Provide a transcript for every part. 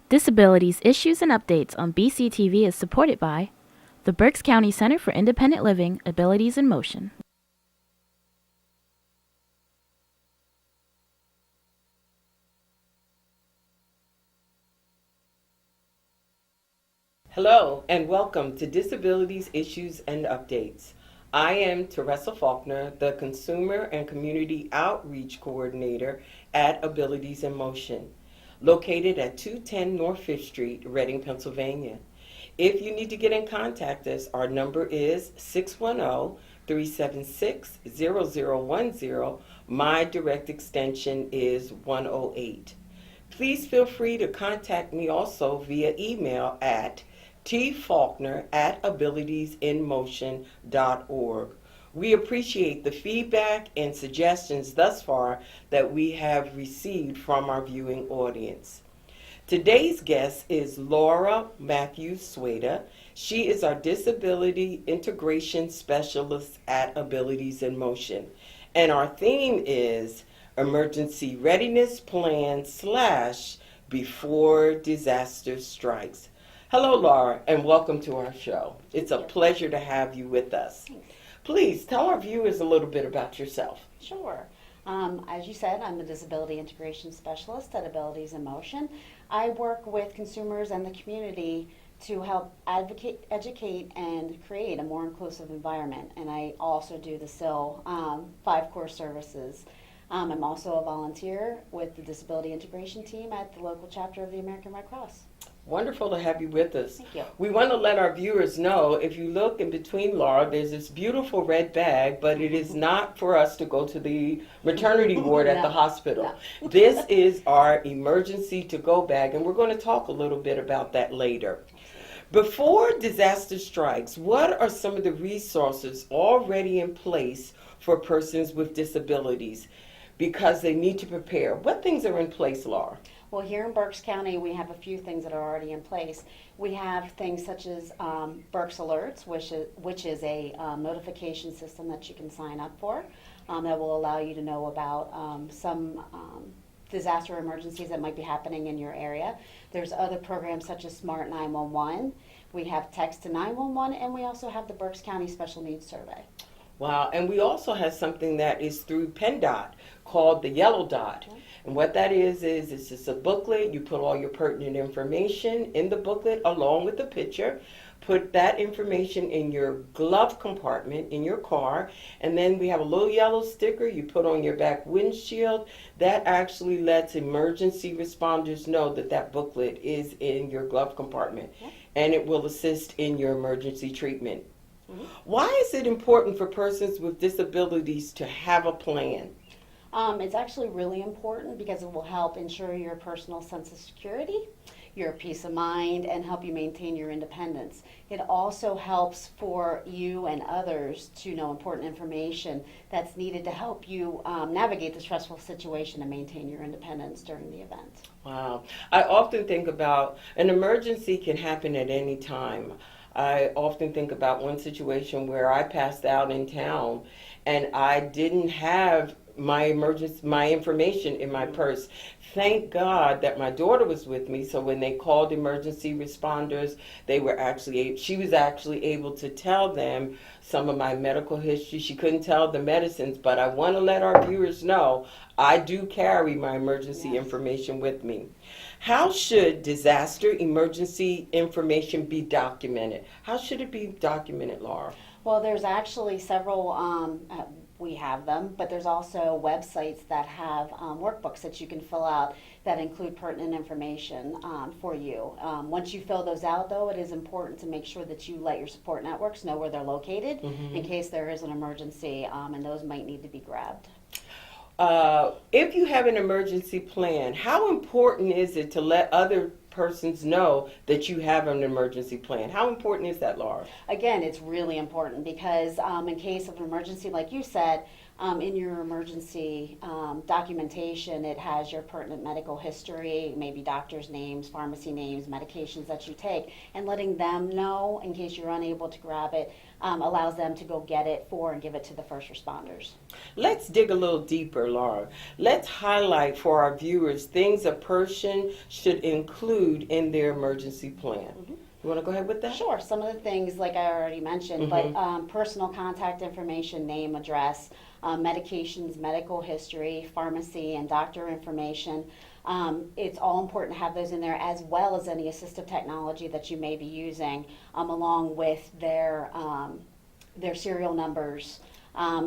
Disabilities Issues and Updates on BCTV is supported by the Berks County Center for Independent Living, Abilities in Motion. Hello and welcome to Disabilities Issues and Updates. I am Teresa Faulkner, the Consumer and Community Outreach Coordinator at Abilities in Motion, located at 210 North Fifth Street, Reading, Pennsylvania. If you need to get in contact us, our number is 610-376-0010. My direct extension is 108. Please feel free to contact me also via email at tfaulkner@abilitiesinmotion.org. We appreciate the feedback and suggestions thus far that we have received from our viewing audience. Today's guest is Laura Matthews-Sweda. She is our Disability Integration Specialist at Abilities in Motion. And our theme is Emergency Readiness Plan / Before Disaster Strikes. Hello, Laura, and welcome to our show. It's a pleasure to have you with us. Please tell our viewers a little bit about yourself. Sure. As you said, I'm the Disability Integration Specialist at Abilities in Motion. I work with consumers and the community to help advocate, educate, and create a more inclusive environment. And I also do the SIL 5 core services. I'm also a volunteer with the Disability Integration Team at the local chapter of the American Red Cross. Wonderful to have you with us. Thank you. We want to let our viewers know, if you look in between Laura, there's this beautiful red bag, but it is not for us to go to the maternity ward at the hospital. No. This is our emergency to-go bag, and we're going to talk a little bit about that later. Before disaster strikes, what are some of the resources already in place for persons with disabilities? Because they need to prepare. What things are in place, Laura? Well, here in Berks County, we have a few things that are already in place. We have things such as Berks Alerts, which is a notification system that you can sign up for that will allow you to know about some disaster emergencies that might be happening in your area. There's other programs such as Smart 911. We have Text to 911, and we also have the Berks County Special Needs Survey. Wow, and we also have something that is through PennDOT called the Yellow Dot. Okay. And what that is it's just a booklet. You put all your pertinent information in the booklet along with the picture. Put that information in your glove compartment in your car, and then we have a little yellow sticker you put on your back windshield. That actually lets emergency responders know that that booklet is in your glove compartment, and it will assist in your emergency treatment. Why is it important for persons with disabilities to have a plan? It's actually really important because it will help ensure your personal sense of security, your peace of mind, and help you maintain your independence. It also helps for you and others to know important information that's needed to help you navigate the stressful situation and maintain your independence during the event. Wow. I often think about an emergency can happen at any time. I often think about one situation where I passed out in town and I didn't have my information in my purse. Thank God that my daughter was with me, so when they called emergency responders, she was actually able to tell them some of my medical history. She couldn't tell the medicines, but I want to let our viewers know I do carry my emergency information with me. How should disaster emergency information be documented? How should it be documented, Laura? Well, there's actually several, we have them, but there's also websites that have workbooks that you can fill out that include pertinent information for you. Once you fill those out, though, it is important to make sure that you let your support networks know where they're located in case there is an emergency, and those might need to be grabbed. If you have an emergency plan, how important is it to let other persons know that you have an emergency plan? How important is that, Laura? Again, it's really important because in case of an emergency, like you said, In your emergency documentation, it has your pertinent medical history, maybe doctor's names, pharmacy names, medications that you take, and letting them know in case you're unable to grab it allows them to go get it for and give it to the first responders. Let's dig a little deeper, Laura. Let's highlight for our viewers things a person should include in their emergency plan. You want to go ahead with that? Sure, some of the things like I already mentioned, but personal contact information, name, address, medications, medical history, pharmacy, and doctor information. It's all important to have those in there, as well as any assistive technology that you may be using, along with their serial numbers,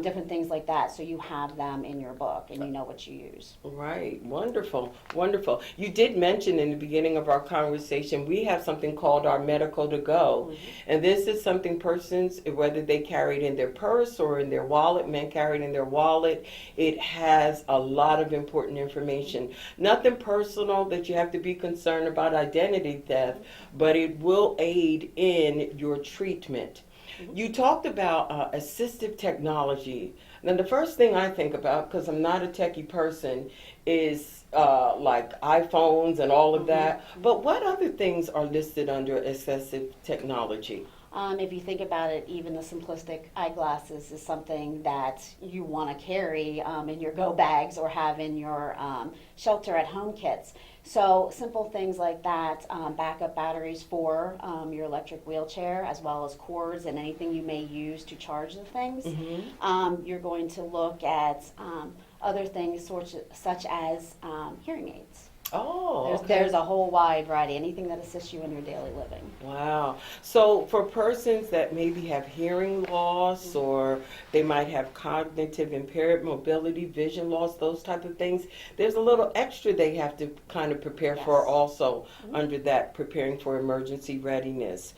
different things like that, so you have them in your book and you know what you use. Right. Wonderful. Wonderful. You did mention in the beginning of our conversation, we have something called our medical to go. And this is something persons, whether they carry it in their purse or in their wallet, men carry it in their wallet, it has a lot of important information. Nothing personal that you have to be concerned about identity theft, but it will aid in your treatment. You talked about assistive technology. Now, the first thing I think about, because I'm not a techie person, is like iPhones and all of that. But what other things are listed under assistive technology? If you think about it, even the simplistic eyeglasses is something that you want to carry in your go bags or have in your shelter at home kits. So simple things like that, backup batteries for your electric wheelchair, as well as cords and anything you may use to charge the things. You're going to look at other things such as hearing aids. Oh, okay. There's a whole wide variety, anything that assists you in your daily living. Wow. So for persons that maybe have hearing loss or they might have cognitive impairment, mobility, vision loss, those type of things, there's a little extra they have to kind of prepare for also under that, preparing for emergency readiness.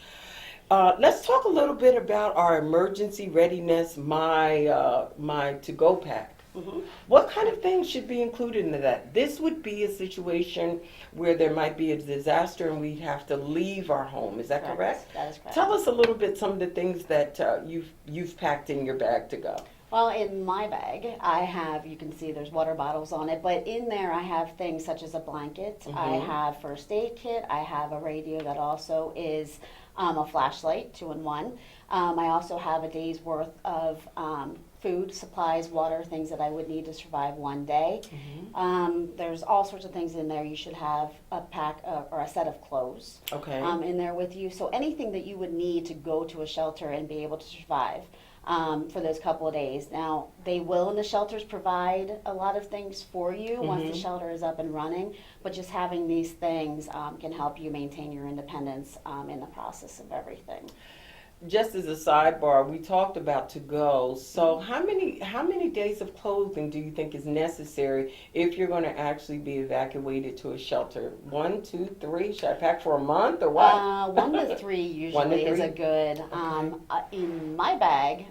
Let's talk a little bit about our emergency readiness, my to-go pack. What kind of things should be included in that? This would be a situation where there might be a disaster and we'd have to leave our home. Is that correct? That is correct. Tell us a little bit some of the things that you've packed in your bag to go. Well, in my bag, I have, you can see there's water bottles on it, but in there I have things such as a blanket, I have first aid kit, I have a radio that also is a flashlight, 2-in-1. I also have a day's worth of food, supplies, water, things that I would need to survive one day. There's all sorts of things in there. You should have a pack or a set of clothes in there with you. So anything that you would need to go to a shelter and be able to survive for those couple of days. Now, they will in the shelters provide a lot of things for you once the shelter is up and running, but just having these things can help you maintain your independence in the process of everything. Just as a sidebar, we talked about to go. So how many days of clothing do you think is necessary if you're going to actually be evacuated to a shelter? 1, 2, 3? Should I pack for a month or what? 1 to 3 usually is a good. In my bag,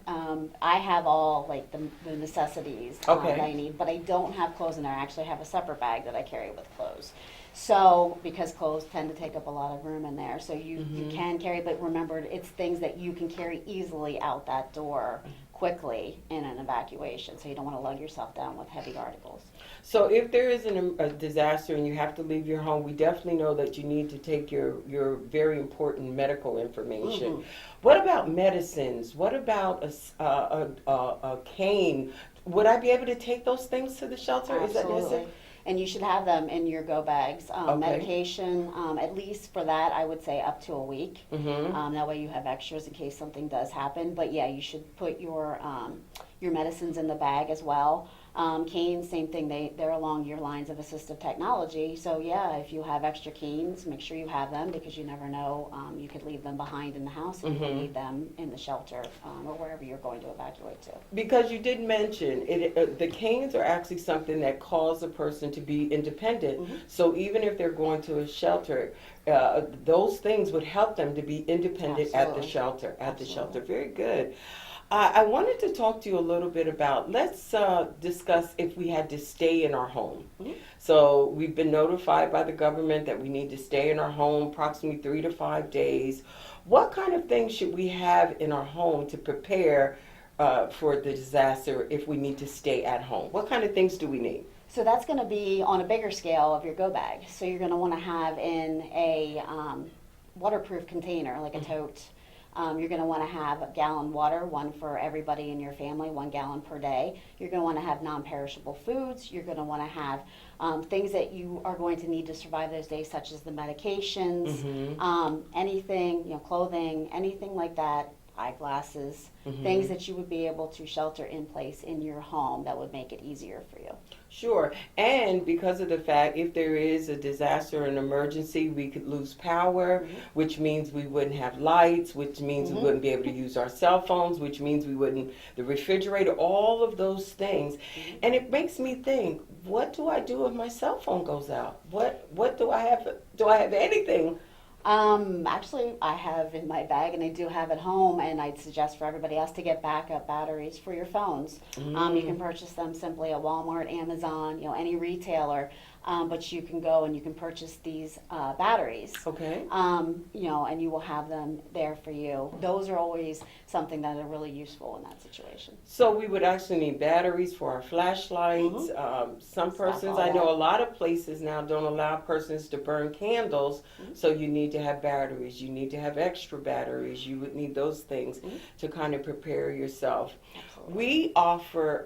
I have all like the necessities that I need, but I don't have clothes in there. I actually have a separate bag that I carry with clothes. So, because clothes tend to take up a lot of room in there, so you can carry, but remember, it's things that you can carry easily out that door quickly in an evacuation, so you don't want to lug yourself down with heavy articles. So if there is a disaster and you have to leave your home, we definitely know that you need to take your very important medical information. What about medicines? What about a cane? Would I be able to take those things to the shelter? Absolutely. Is that necessary? And you should have them in your go bags. Medication, at least for that, I would say up to a week. That way you have extras in case something does happen. But yeah, you should put your medicines in the bag as well. Canes, same thing, they're along your lines of assistive technology. So yeah, if you have extra canes, make sure you have them because you never know, you could leave them behind in the house and you will need them in the shelter or wherever you're going to evacuate to. Because you did mention, the canes are actually something that cause a person to be independent. So even if they're going to a shelter, those things would help them to be independent at the shelter. Very good. I wanted to talk to you a little bit about, let's discuss if we had to stay in our home. So we've been notified by the government that we need to stay in our home approximately 3 to 5 days. What kind of things should we have in our home to prepare for the disaster if we need to stay at home? What kind of things do we need? So that's going to be on a bigger scale of your go bag. So you're going to want to have in a waterproof container, like a tote. You're going to want to have a gallon water, one for everybody in your family, 1 gallon per day. You're going to want to have non-perishable foods. You're going to want to have things that you are going to need to survive those days, such as the medications, anything, clothing, anything like that, eyeglasses, things that you would be able to shelter in place in your home that would make it easier for you. Sure. And because of the fact, if there is a disaster or an emergency, we could lose power, which means we wouldn't have lights, which means we wouldn't be able to use our cell phones, which means we wouldn't, the refrigerator, all of those things. And it makes me think, what do I do if my cell phone goes out? What do I have? Do I have anything? Actually, I have in my bag, and I do have at home, and I'd suggest for everybody else to get backup batteries for your phones. You can purchase them simply at Walmart, Amazon, any retailer, but you can go and you can purchase these batteries. Okay. And you will have them there for you. Those are always something that are really useful in that situation. So we would actually need batteries for our flashlights. Some Stop persons, all I know that. a lot of places now don't allow persons to burn candles, so you need to have batteries. You need to have extra batteries. You would need those things to kind of prepare yourself. Absolutely. We offer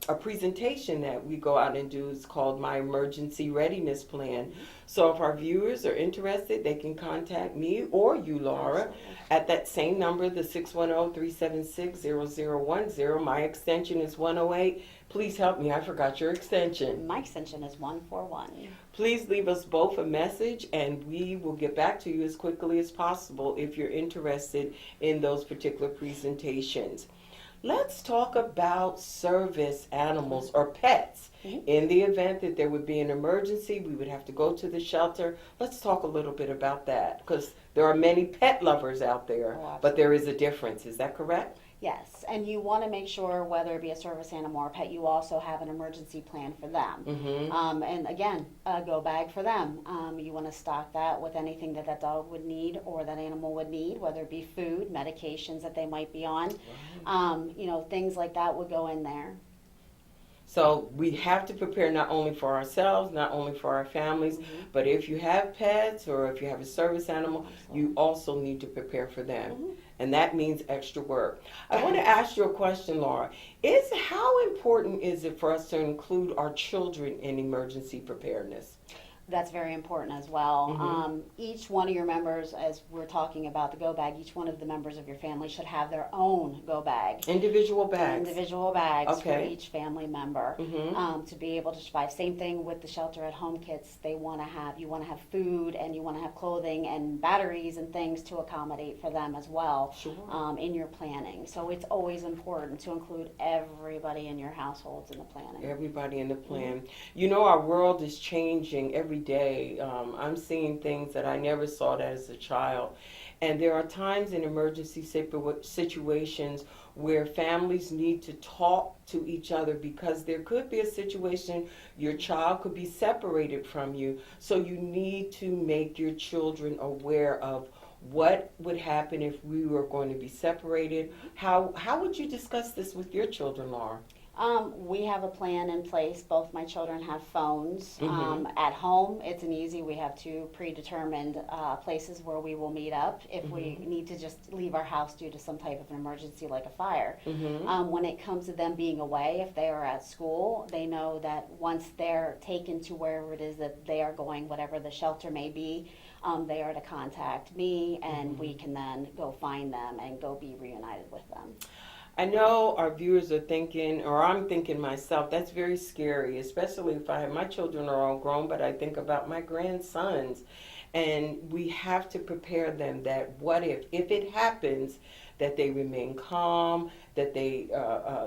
a presentation that we go out and do. It's called My Emergency Readiness Plan. So if our viewers are interested, they can contact me or you, Laura, at that same number, the 610-376-0010. My extension is 108. Please help me. I forgot your extension. My extension is 141. Please leave us both a message and we will get back to you as quickly as possible if you're interested in those particular presentations. Let's talk about service animals or pets. In the event that there would be an emergency, we would have to go to the shelter. Let's talk a little bit about that because there are many pet lovers out there, but there is a difference. Is that correct? Yes, and you want to make sure, whether it be a service animal or pet, you also have an emergency plan for them. And again, a go bag for them. You want to stock that with anything that that dog would need or that animal would need, whether it be food, medications that they might be on. Things like that would go in there. So we have to prepare not only for ourselves, not only for our families, but if you have pets or if you have a service animal, you also need to prepare for them. And that means extra work. I want to ask you a question, Laura. How important is it for us to include our children in emergency preparedness? That's very important as well. Each one of your members, as we're talking about the go bag, each one of the members of your family should have their own go bag. Individual bags. Individual bags for Okay. each family member to be able to survive. Same thing with the shelter at home kits. You want to have food and you want to have clothing and batteries and things to accommodate for them as well. In your planning. So it's always important to include everybody in your households in the planning. Everybody in the plan. Our world is changing every day. I'm seeing things that I never saw as a child. And there are times in emergency situations where families need to talk to each other because there could be a situation your child could be separated from you. So you need to make your children aware of what would happen if we were going to be separated. How would you discuss this with your children, Laura? We have a plan in place. Both my children have phones. At home, it's an easy. We have 2 predetermined places where we will meet up if we need to just leave our house due to some type of an emergency like a fire. When it comes to them being away, if they are at school, they know that once they're taken to wherever it is that they are going, whatever the shelter may be, they are to contact me and we can then go find them and go be reunited with them. I know our viewers are thinking, or I'm thinking myself, that's very scary, especially if my children are all grown, but I think about my grandsons. And we have to prepare them that what if it happens, that they remain calm, that they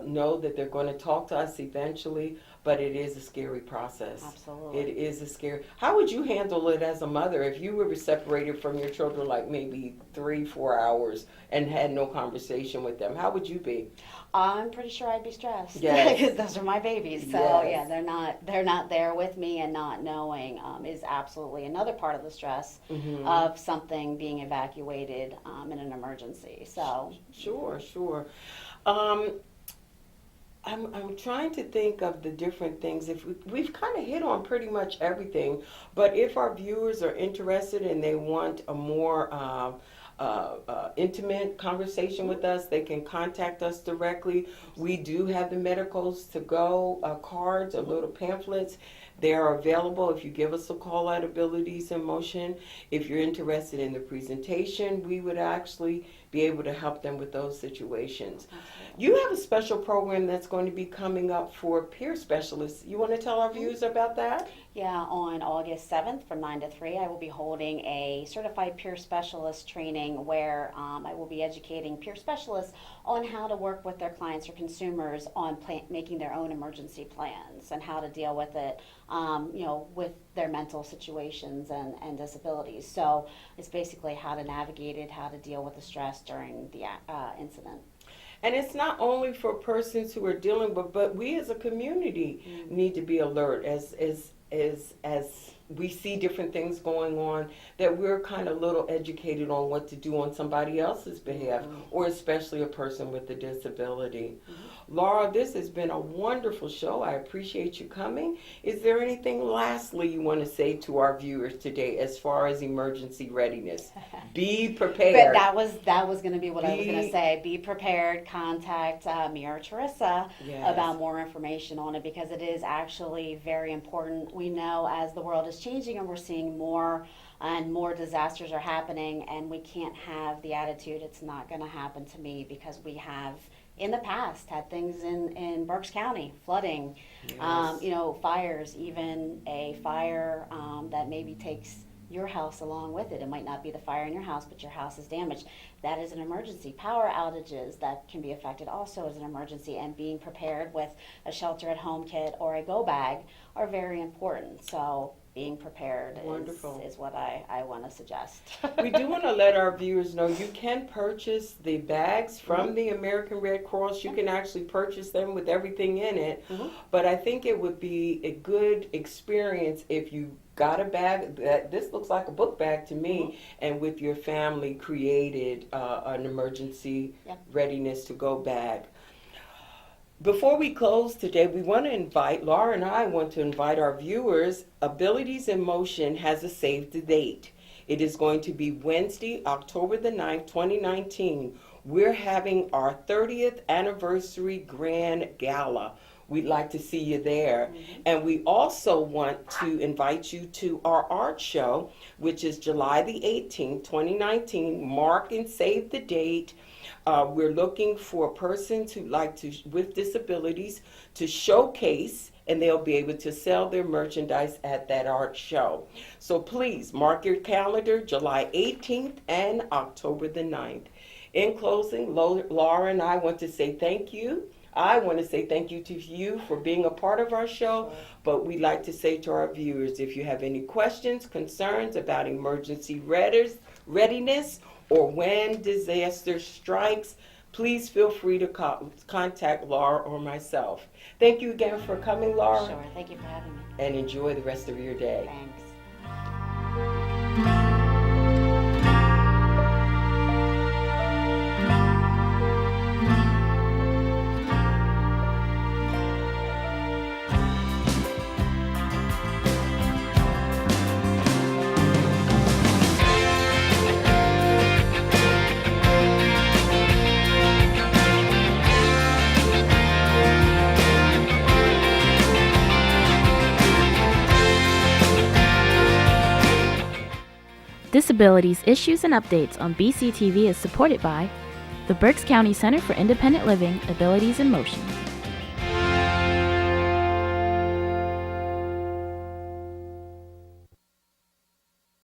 know that they're going to talk to us eventually, but it is a scary process. Absolutely. It is a scary. How would you handle it as a mother if you were separated from your children like maybe 3-4 hours and had no conversation with them? How would you be? I'm pretty sure I'd be stressed. Yes. Because those are my babies. So Yes. yeah, they're not there with me, and not knowing is absolutely another part of the stress Mhm. of something being evacuated in an emergency. So Sure. Um, I'm trying to think of the different things. If we've kind of hit on pretty much everything, but if our viewers are interested and they want a more intimate conversation with us, they can contact us directly. We do have the medicals to go cards or little pamphlets. They are available if you give us a call at Abilities in Motion. If you're interested in the presentation, we would actually be able to help them with those situations. You have a special program that's going to be coming up for peer specialists. You want to tell our viewers about that? yeah, on August 7th from 9 to 3, I will be holding a certified peer specialist training where I will be educating peer specialists on how to work with their clients or consumers on making their own emergency plans and how to deal with it, with their mental situations and disabilities. So it's basically how to navigate it, how to deal with the stress during the incident. And it's not only for persons who are dealing with, but we as a community need to be alert as we see different things going on, that we're kind of a little educated on what to do on somebody else's behalf, or especially a person with a disability. Laura, this has been a wonderful show. I appreciate you coming. Is there anything lastly you want to say to our viewers today as far as emergency readiness? Be prepared. But that was going to be what I was going Be- to say. Be prepared. Contact me or Teresa Yes. about more information on it, because it is actually very important. We know as the world is changing and we're seeing more and more disasters are happening, and we can't have the attitude it's not going to happen to me, because we have in the past had things in Berks County, flooding, Yes. fires, even a fire that maybe takes your house along with it. It might not be the fire in your house, but your house is damaged. That is an emergency. Power outages that can be affected also as an emergency, and being prepared with a shelter at home kit or a go bag are very important. So being prepared Wonderful. is what I want to suggest. We do want to let our viewers know you can purchase the bags from the American Red Cross. You can actually purchase them with everything in it. But I think it would be a good experience if you got a bag that this looks like a book bag to me, and with your family created an emergency readiness to go bag. Before we close today, we want to invite, Laura and I want to invite our viewers. Abilities in Motion has a save the date. It is going to be Wednesday, October the 9th, 2019. We're having our 30th anniversary grand gala. We'd like to see you there. And we also want to invite you to our art show, which is July the 18th, 2019. Mark and save the date. We're looking for persons who like to, with disabilities, to showcase, and they'll be able to sell their merchandise at that art show. So please mark your calendar, July 18th and October the 9th. In closing, Laura and I want to say thank you. I want to say thank you to you for being a part of our show, but we'd like to say to our viewers, if you have any questions, concerns about emergency readiness, or when disaster strikes, please feel free to contact Laura or myself. Thank you again for coming, Laura, Sure. Thank you for having me. and enjoy the rest of your day. Thanks. Disabilities Issues and Updates on BCTV is supported by the Berks County Center for Independent Living, Abilities in Motion.